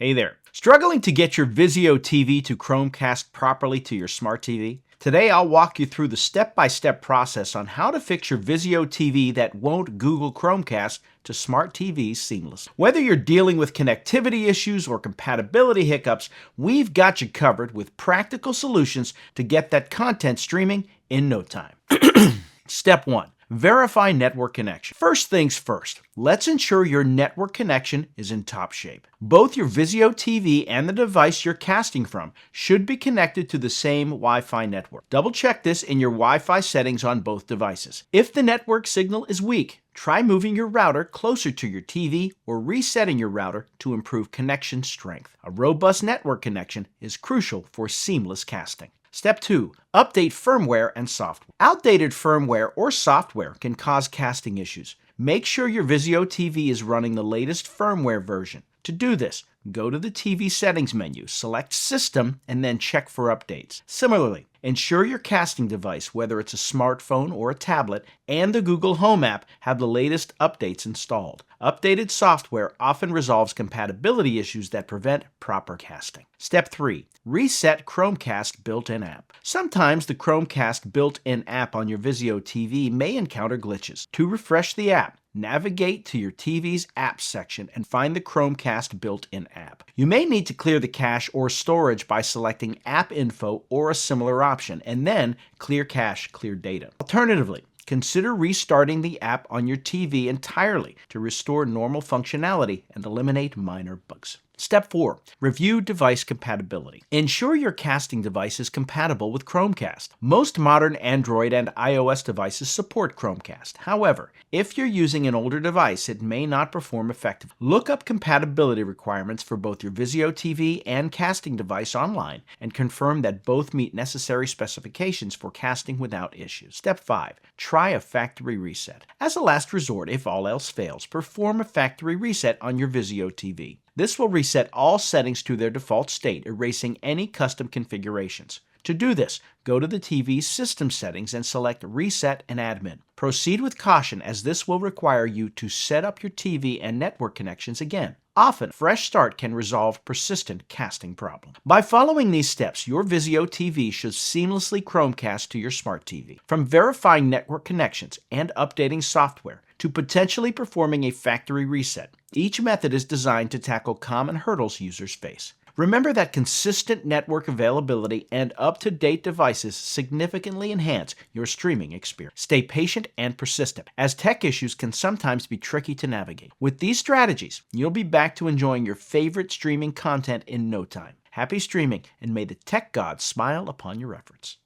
Hey there. Struggling to get your Vizio TV to Chromecast properly to your smart TV? Today I'll walk you through the step-by-step process on how to fix your Vizio TV that won't Google Chromecast to smart TVs seamlessly. Whether you're dealing with connectivity issues or compatibility hiccups, we've got you covered with practical solutions to get that content streaming in no time. Step 1. Verify network connection. First things first, let's ensure your network connection is in top shape. Both your Vizio TV and the device you're casting from should be connected to the same Wi-Fi network. Double check this in your Wi-Fi settings on both devices. If the network signal is weak, try moving your router closer to your TV or resetting your router to improve connection strength. A robust network connection is crucial for seamless casting. Step 2. Update firmware and software. Outdated firmware or software can cause casting issues. Make sure your Vizio TV is running the latest firmware version. To do this, go to the TV settings menu, select System, and then check for updates. Similarly, ensure your casting device, whether it's a smartphone or a tablet, and the Google Home app have the latest updates installed. Updated software often resolves compatibility issues that prevent proper casting. Step 3. Reset Chromecast built-in app. Sometimes the Chromecast built-in app on your Vizio TV may encounter glitches. To refresh the app, navigate to your TV's Apps section and find the Chromecast built-in app. You may need to clear the cache or storage by selecting App Info or a similar option, and then Clear Cache, Clear Data. Alternatively, consider restarting the app on your TV entirely to restore normal functionality and eliminate minor bugs. Step 4. Review device compatibility. Ensure your casting device is compatible with Chromecast. Most modern Android and iOS devices support Chromecast. However, if you're using an older device, it may not perform effectively. Look up compatibility requirements for both your Vizio TV and casting device online and confirm that both meet necessary specifications for casting without issues. Step 5. Try a factory reset. As a last resort, if all else fails, perform a factory reset on your Vizio TV. This will reset all settings to their default state, erasing any custom configurations. To do this, go to the TV's system settings and select Reset and Admin. Proceed with caution, as this will require you to set up your TV and network connections again. Often, a fresh start can resolve persistent casting problems. By following these steps, your Vizio TV should seamlessly Chromecast to your smart TV. From verifying network connections and updating software to potentially performing a factory reset, each method is designed to tackle common hurdles users face. Remember that consistent network availability and up-to-date devices significantly enhance your streaming experience. Stay patient and persistent, as tech issues can sometimes be tricky to navigate. With these strategies, you'll be back to enjoying your favorite streaming content in no time. Happy streaming, and may the tech gods smile upon your efforts.